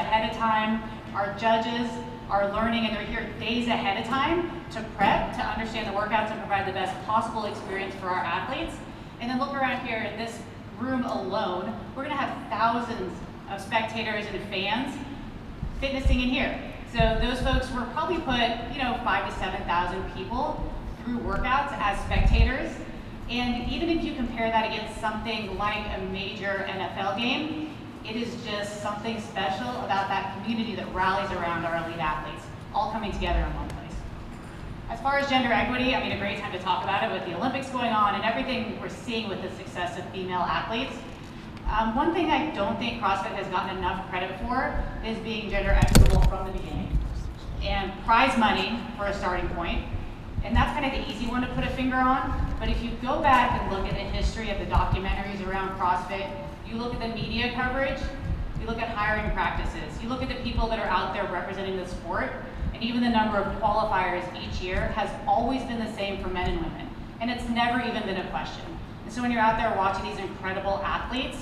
ahead of time. Our judges are learning, and they're here days ahead of time to prep, to understand the workouts and provide the best possible experience for our athletes. And then look around here in this room alone, we're gonna have thousands of spectators and fans fitnessing in here. So those folks were probably put, 5,000 to 7,000 people through workouts as spectators. And even if you compare that against something like a major NFL game, it is just something special about that community that rallies around our elite athletes, all coming together in one place. As far as gender equity, a great time to talk about it with the Olympics going on and everything we're seeing with the success of female athletes. One thing I don't think CrossFit has gotten enough credit for is being gender equitable from the beginning. And prize money for a starting point. And that's kind of the easy one to put a finger on. But if you go back and look at the history of the documentaries around CrossFit, you look at the media coverage, you look at hiring practices, you look at the people that are out there representing the sport, and even the number of qualifiers each year has always been the same for men and women. And it's never even been a question. And so when you're out there watching these incredible athletes,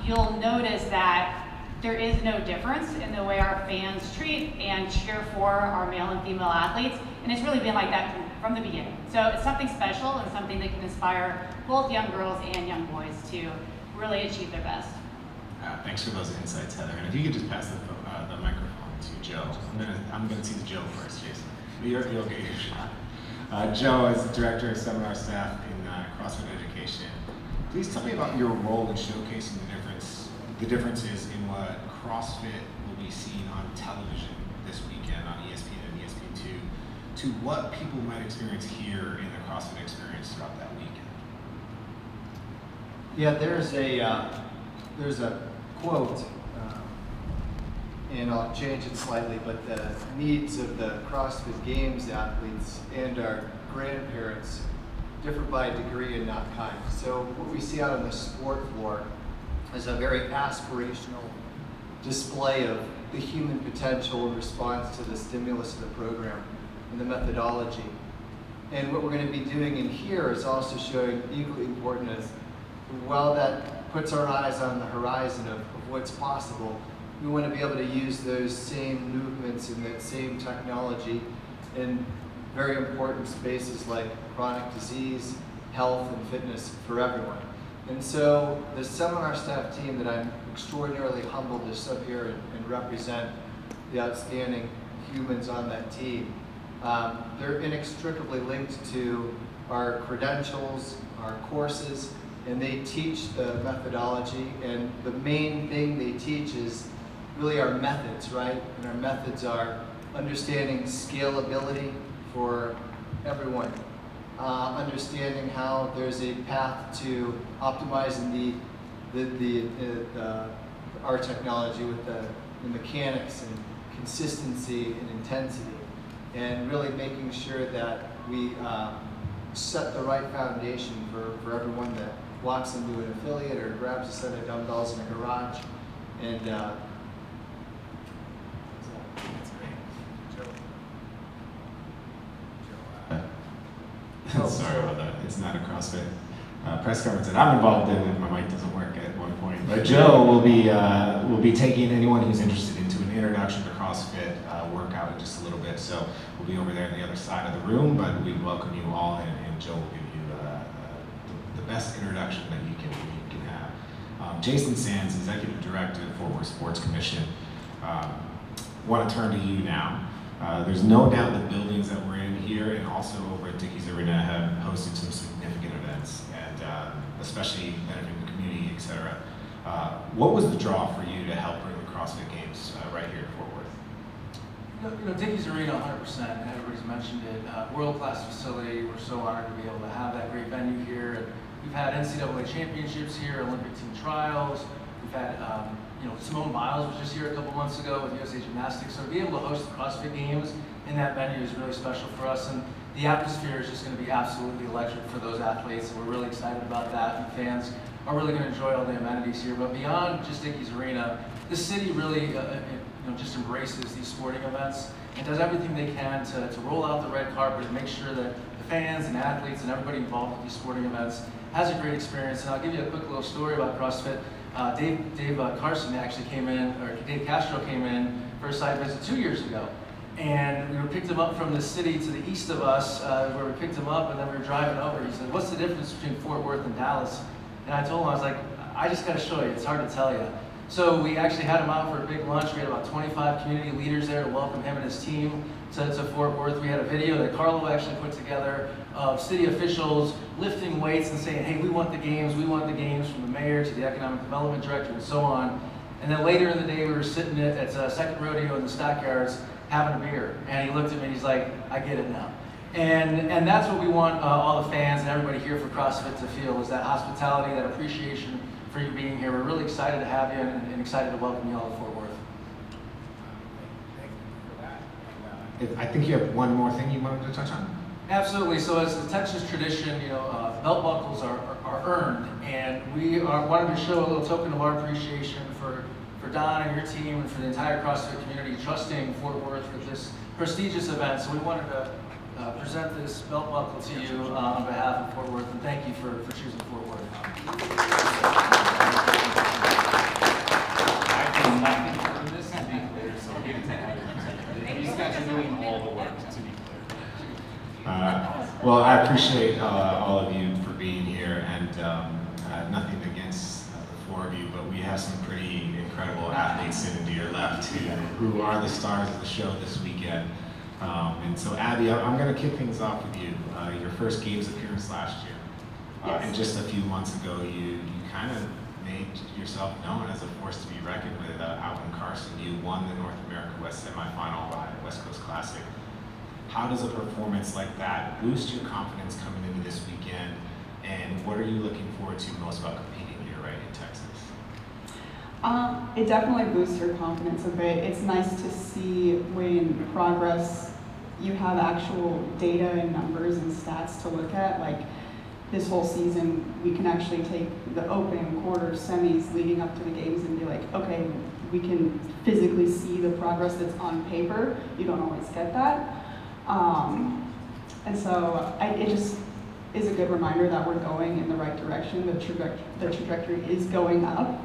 you'll notice that there is no difference in the way our fans treat and cheer for our male and female athletes. And it's really been like that from the beginning. So it's something special and something that can inspire both young girls and young boys to really achieve their best. Thanks for those insights, Heather. And if you could just pass the microphone to Joe. I'm gonna see the Joe first, Jason. You'll get your shot. Joe is the director of seminar staff in CrossFit Education. Please tell me about your role in showcasing the differences in what CrossFit will be seen on television this weekend on ESPN and ESPN2 to what people might experience here in the CrossFit experience throughout that weekend. Yeah, there's a quote, and I'll change it slightly, but the needs of the CrossFit Games athletes and our grandparents differ by degree and not kind. So what we see out on the sport floor is a very aspirational display of the human potential in response to the stimulus of the program and the methodology. And what we're going to be doing in here is also showing equally important as while that puts our eyes on the horizon of what's possible, we want to be able to use those same movements and that same technology in very important spaces like chronic disease, health, and fitness for everyone. And so the seminar staff team that I'm extraordinarily humbled to sit here and represent the outstanding humans on that team, they're inextricably linked to our credentials, our courses, and they teach the methodology, and the main thing they teach is really our methods, right? And our methods are understanding scalability for everyone, understanding how there's a path to optimizing our technology with the mechanics and consistency and intensity, and really making sure that we set the right foundation for everyone that walks into an affiliate or grabs a set of dumbbells in a garage. And that's great. Joe. Sorry about that. It's not a CrossFit press conference that I'm involved in, if my mic doesn't work at one point. But Joe will be taking anyone who's interested into an introduction to CrossFit workout in just a little bit. So we'll be over there on the other side of the room, but we welcome you all, and Joe will give you the best introduction that you can have. Jason Sands, Executive Director of the Fort Worth Sports Commission. Want to turn to you now. There's no doubt the buildings that we're in here and also over at Dickies Arena have hosted some significant events, and especially benefiting the community, etc. What was the draw for you to help bring the CrossFit Games right here at Fort Worth? Dickies Arena, 100%. Everybody's mentioned it. World-class facility. We're so honored to be able to have that great venue here. And we've had NCAA championships here, Olympic team trials. We've had, Simone Biles was just here a couple months ago with USA Gymnastics. So to be able to host the CrossFit Games in that venue is really special for us. And the atmosphere is just going to be absolutely electric for those athletes. And we're really excited about that. And fans are really going to enjoy all the amenities here. But beyond just Dickies Arena, the city really just embraces these sporting events and does everything they can to roll out the red carpet and make sure that the fans and athletes and everybody involved with these sporting events has a great experience. And I'll give you a quick little story about CrossFit. Dave Carson actually came in, or Dave Castro came in for a site visit 2 years ago. And we picked him up from the city to the east of us, where we picked him up, and then we were driving over. He said, "What's the difference between Fort Worth and Dallas?" And I told him, I was like, "I just got to show you. It's hard to tell you." So we actually had him out for a big lunch. We had about 25 community leaders there to welcome him and his team to Fort Worth. We had a video that Carlo actually put together of city officials lifting weights and saying, "Hey, we want the games, from the mayor to the economic development director and so on." And then later in the day, we were sitting at Second Rodeo in the stockyards having a beer. And he looked at me and he's like, "I get it now." And that's what we want all the fans and everybody here for CrossFit to feel, is that hospitality, that appreciation for you being here. We're really excited to have you and excited to welcome you all to Fort Worth. Thank you for that. I think you have one more thing you wanted to touch on? Absolutely. So as the Texas tradition, belt buckles are earned, and we wanted to show a little token of our appreciation for Don and your team and for the entire CrossFit community trusting Fort Worth with this prestigious event. So we wanted to present this belt buckle to you on behalf of Fort Worth, and thank you for choosing Fort Worth. I did nothing for this, to be clear, so we get to have it. These guys are doing all the work, to be clear. Well, I appreciate all of you for being here, and nothing against the four of you, but we have some pretty incredible athletes sitting to your left who are the stars of the show this weekend. And so, Abbie, I'm going to kick things off with you. Your first Games appearance last year, Yes. and just a few months ago, you kind of made yourself known as a force to be reckoned with out in Carson. You won the North America West semifinal at West Coast Classic. How does a performance like that boost your confidence coming into this weekend, and what are you looking forward to most about competing here right in Texas? It definitely boosts your confidence a bit. It's nice to see when progress, you have actual data and numbers and stats to look at. Like this whole season, we can actually take the open, quarters, semis leading up to the games and be like, okay, we can physically see the progress that's on paper. You don't always get that. And so it just is a good reminder that we're going in the right direction. The trajectory is going up.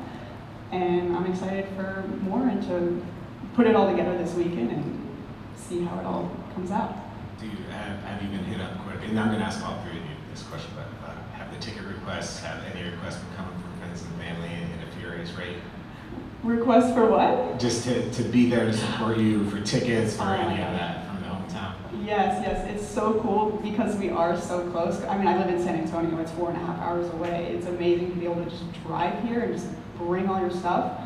And I'm excited for more and to put it all together this weekend and see how it all comes out. Have you been hit up quite a bit? And I'm going to ask all three of you this question, but have the ticket requests, have any requests been coming from friends and family at a furious rate? Request for what? Just to be there to support you for tickets, for any of that from the hometown. Yes, it's so cool because we are so close. I mean, I live in San Antonio, it's 4.5 hours away. It's amazing to be able to just drive here and just bring all your stuff.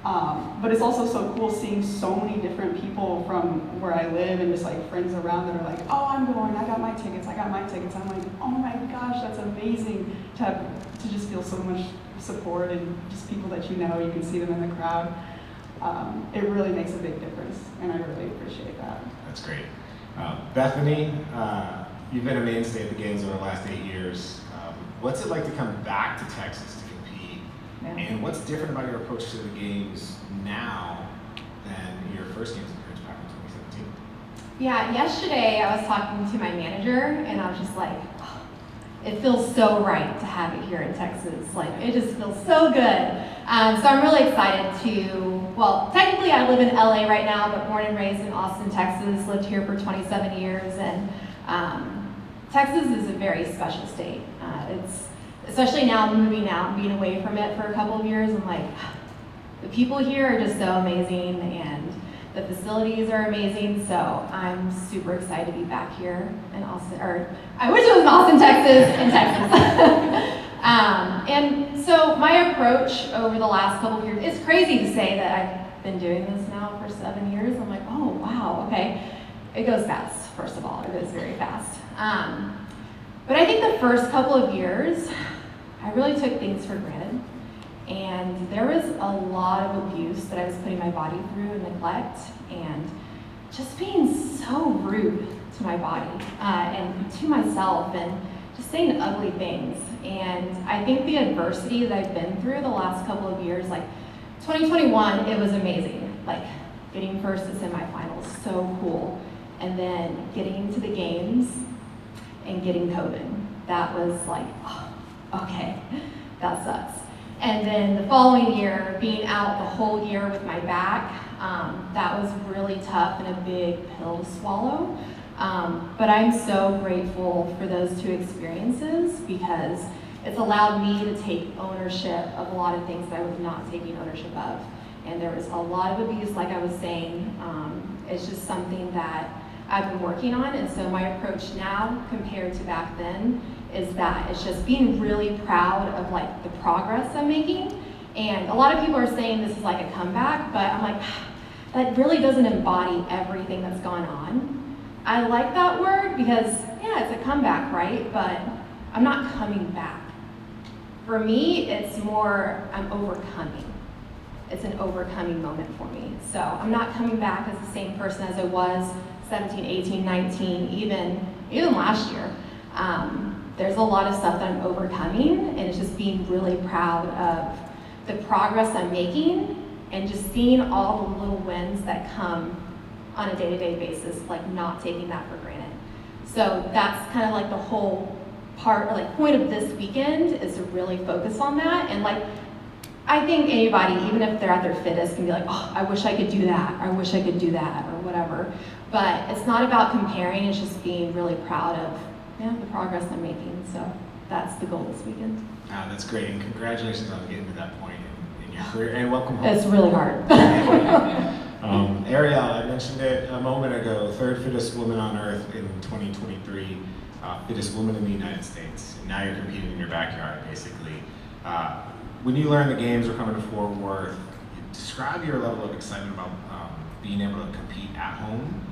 But it's also so cool seeing so many different people from where I live and just like friends around that are like, "Oh, I'm going, I got my tickets. I'm like, "Oh my gosh, that's amazing to just feel so much support and just people that you know, you can see them in the crowd. It really makes a big difference, and I really appreciate that. That's great. Bethany, you've been a mainstay at the games over the last 8 years. What's it like to come back to Texas to compete? Yeah. And what's different about your approach to the games now than your first games appearance back in 2017? Yeah, yesterday I was talking to my manager and I was just like, oh, it feels so right to have it here in Texas. Like, it just feels so good. So I'm really excited well, technically I live in LA right now, but born and raised in Austin, Texas, lived here for 27 years, and Texas is a very special state. Especially now moving out and being away from it for a couple of years, I'm like, the people here are just so amazing and the facilities are amazing, so I'm super excited to be back here in Austin, or I wish it was in Austin, Texas, in Texas. And so my approach over the last couple of years, it's crazy to say that I've been doing this now for 7 years. I'm like, oh wow, okay. It goes fast, first of all, it goes very fast. But I think the first couple of years, I really took things for granted. And there was a lot of abuse that I was putting my body through and neglect, and just being so rude to my body and to myself, and just saying ugly things. And I think the adversity that I've been through the last couple of years, like 2021, it was amazing. Like getting first to semifinals, so cool. And then getting to the games and getting COVID. That was like, oh, okay, that sucks. And then the following year, being out the whole year with my back, that was really tough and a big pill to swallow. But I'm so grateful for those two experiences because it's allowed me to take ownership of a lot of things that I was not taking ownership of. And there was a lot of abuse, like I was saying. It's just something that I've been working on, and so my approach now compared to back then is that it's just being really proud of like the progress I'm making. And a lot of people are saying this is like a comeback, but I'm like, that really doesn't embody everything that's gone on. I like that word because, yeah, it's a comeback, right? But I'm not coming back. For me, it's more, I'm overcoming. It's an overcoming moment for me. So I'm not coming back as the same person as I was 17, 18, 19, even last year. There's a lot of stuff that I'm overcoming, and it's just being really proud of the progress I'm making and just seeing all the little wins that come on a day-to-day basis, like not taking that for granted. So that's kind of like the whole part, or like point of this weekend is to really focus on that. And like, I think anybody, even if they're at their fittest, can be like, oh, I wish I could do that, or I wish I could do that, or whatever. But it's not about comparing, it's just being really proud of the progress I'm making. So that's the goal this weekend. That's great, and congratulations on getting to that point in your career, and welcome home. It's really hard. Arielle, I mentioned it a moment ago, third fittest woman on earth in 2023, fittest woman in the United States, and now you're competing in your backyard, basically. When you learned the games were coming to Fort Worth, describe your level of excitement about being able to compete at home,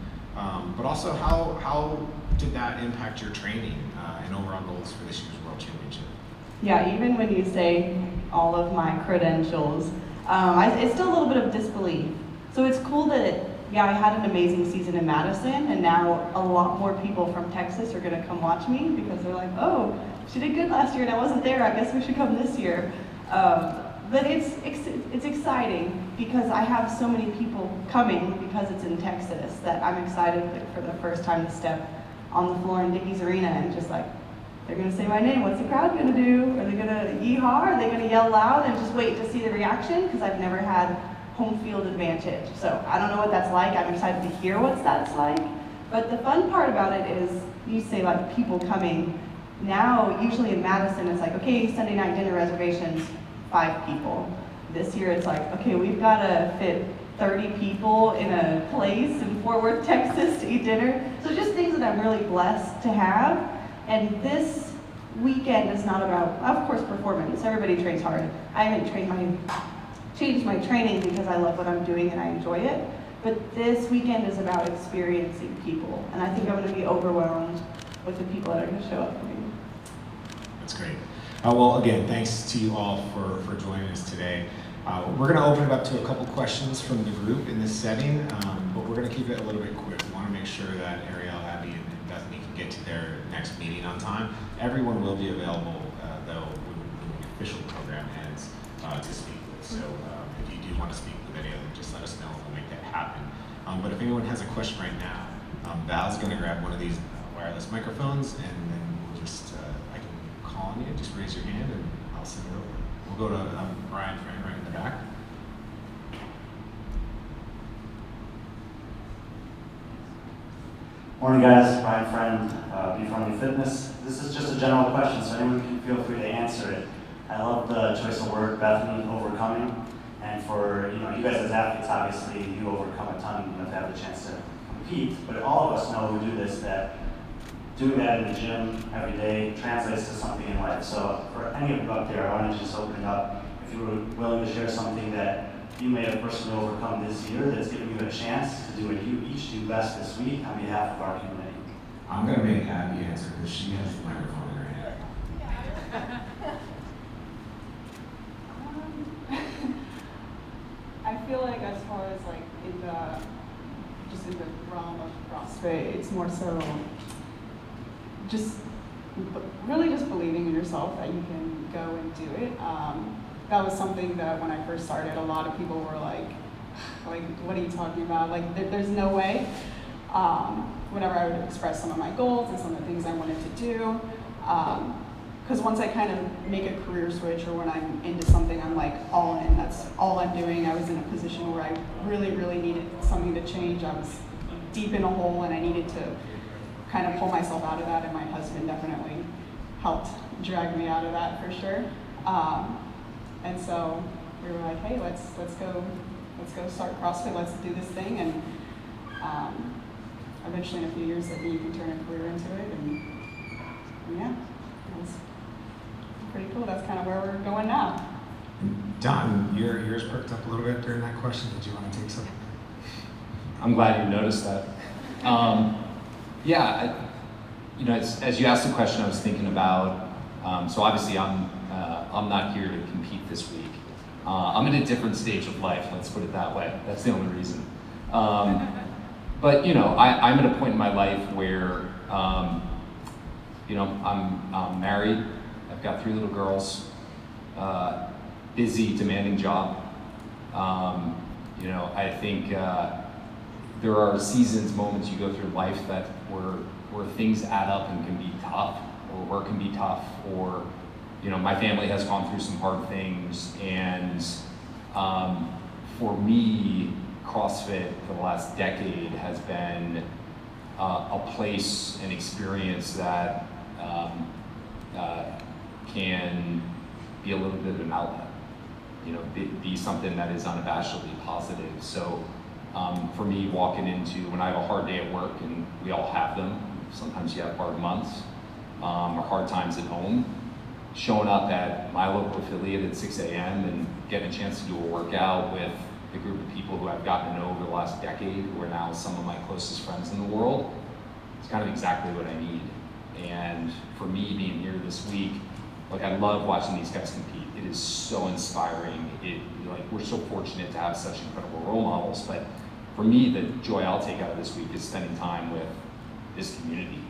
but also how did that impact your training and overall goals for this year's World Championship? Yeah, even when you say all of my credentials, it's still a little bit of disbelief. So it's cool that, I had an amazing season in Madison, and now a lot more people from Texas are gonna come watch me because they're like, oh, she did good last year and I wasn't there, I guess we should come this year. But it's exciting because I have so many people coming because it's in Texas that I'm excited for the first time to step on the floor in Dickies Arena and just like, they're gonna say my name, what's the crowd gonna do? Are they gonna yeehaw? Are they gonna yell loud and just wait to see the reaction? Because I've never had home field advantage. So I don't know what that's like. I'm excited to hear what that's like. But the fun part about it is, you say like people coming. Now, usually in Madison, it's like, okay, Sunday night dinner reservations, 5 people. This year it's like, okay, we've got to fit 30 people in a place in Fort Worth, Texas to eat dinner. So just things that I'm really blessed to have. And this weekend is not about, of course, performance. Everybody trains hard. I haven't changed my training because I love what I'm doing and I enjoy it. But this weekend is about experiencing people. And I think I'm going to be overwhelmed with the people that are going to show up for me. That's great. Well, again, thanks to you all for joining us today. We're going to open it up to a couple questions from the group in this setting, but we're going to keep it a little bit quick. We want to make sure that Arielle, Abbie, and Bethany can get to their next meeting on time. Everyone will be available, though, when the official program ends, to speak with. So if you do want to speak with any of them, just let us know and we'll make that happen. But if anyone has a question right now, Val's going to grab one of these wireless microphones, and then we'll just, I can call on you, just raise your hand and I'll send it over. We'll go to Brian Friend right in the back. Morning guys, Brian Friend, B.Friendly Fitness. This is just a general question, so anyone can feel free to answer it. I love the choice of word, Bethany, overcoming. And for you guys as athletes, obviously you overcome a ton to have the chance to compete. But all of us know who do this, that doing that in the gym every day translates to something in life. So for any of you up there, I want to just open it up. If you were willing to share something that you may have personally overcome this year that's giving you a chance to do what you each do best this week on behalf of our community. I'm going to make Abbie answer because she has the microphone in her hand. I feel like as far as like in the realm of CrossFit, it's more so really just believing in yourself that you can go and do it. That was something that when I first started, a lot of people were like, what are you talking about? Like, there's no way. Whenever I would express some of my goals and some of the things I wanted to do, because once I kind of make a career switch or when I'm into something, I'm like all in. That's all I'm doing. I was in a position where I really, really needed something to change. I was deep in a hole and I needed to kind of pull myself out of that, and my husband definitely helped drag me out of that for sure. And so we were like, hey, let's go start CrossFit. Let's do this thing. And eventually, in a few years, I think you can turn a career into it. And yeah, it was pretty cool. That's kind of where we're going now. Don, your ears perked up a little bit during that question. Did you want to take something? I'm glad you noticed that. As you asked the question, I was thinking about. So obviously, I'm not here to compete this week. I'm in a different stage of life. Let's put it that way. That's the only reason. But I'm at a point in my life where I'm married. I've got 3 little girls. Busy, demanding job. I think there are seasons, moments you go through life that where things add up and can be tough, or work can be tough, or my family has gone through some hard things, and for me, CrossFit for the last decade has been a place, an experience that can be a little bit of an outlet, be something that is unabashedly positive. So for me, walking into, when I have a hard day at work, and we all have them, sometimes you have hard months, or hard times at home, showing up at my local affiliate at 6 a.m. and getting a chance to do a workout with the group of people who I've gotten to know over the last decade, who are now some of my closest friends in the world, it's kind of exactly what I need. And for me, being here this week, I love watching these guys compete. It is so inspiring. We're so fortunate to have such incredible role models, but for me, the joy I'll take out of this week is spending time with this community.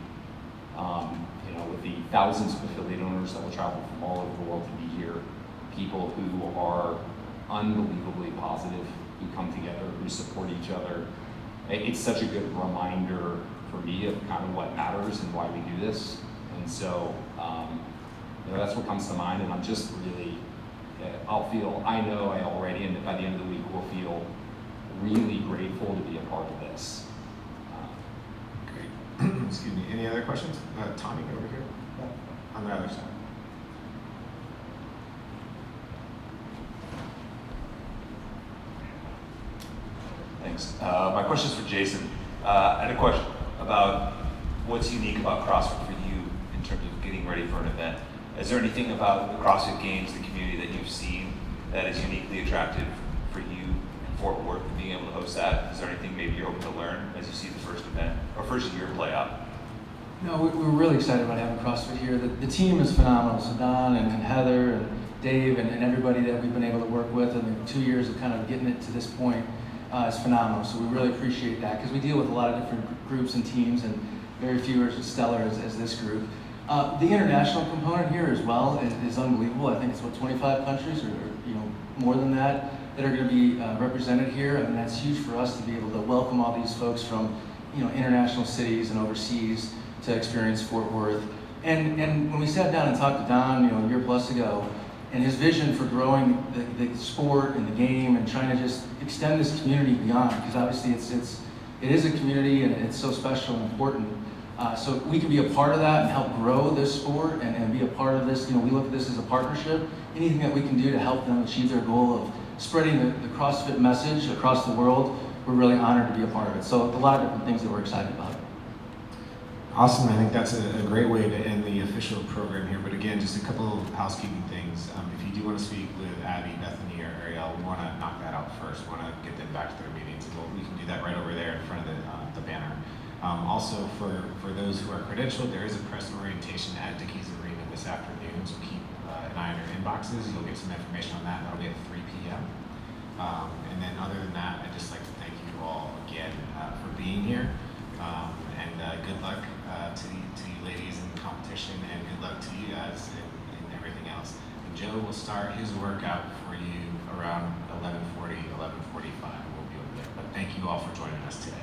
With the thousands of affiliate owners that will travel from all over the world to be here, people who are unbelievably positive, who come together, who support each other. It's such a good reminder for me of kind of what matters and why we do this. And so, that's what comes to mind, and I'm just really, I know I already, and by the end of the week, will feel really grateful to be a part of this. Great. Excuse me. Any other questions? Tommy, over here. On the other side. Thanks. My question is for Jason. I had a question about what's unique about CrossFit for you in terms of getting ready for an event. Is there anything about the CrossFit Games, the community that you've seen, that is uniquely attractive for you in Fort Worth and being able to host that? Is there anything maybe you're hoping to learn as you see the first event or first year play out? No, we're really excited about having CrossFit here. The team is phenomenal. So Don and Heather and Dave and everybody that we've been able to work with in the 2 years of kind of getting it to this point is phenomenal. So we really appreciate that, because we deal with a lot of different groups and teams, and very few are as stellar as this group. The international component here as well is unbelievable. I think it's 25 countries or more than that are going to be represented here. I mean, that's huge for us to be able to welcome all these folks from international cities and overseas to experience Fort Worth. And when we sat down and talked to Don, a year plus ago, and his vision for growing the sport and the game and trying to just extend this community beyond, because obviously it is a community and it's so special and important. So we can be a part of that and help grow this sport and be a part of this. We look at this as a partnership. Anything that we can do to help them achieve their goal of spreading the CrossFit message across the world, we're really honored to be a part of it. So a lot of different things that we're excited about. Awesome. I think that's a great way to end the official program here. But again, just a couple of housekeeping things. If you do want to speak with Abbie, Bethany, or Arielle, we want to knock that out first. We want to get them back to their meetings. And we can do that right over there in front of the banner. Also, for those who are credentialed, there is a press orientation at Dickies Arena this afternoon. So keep an eye on your inboxes. You'll get some information on that. That'll be at 3 p.m. And then other than that, I'd just like to thank you all again for being here. And good luck to you ladies in the competition, and good luck to you guys in everything else. And Joe will start his workout for you around 11:40, 11:45. We'll be over there. But thank you all for joining us today.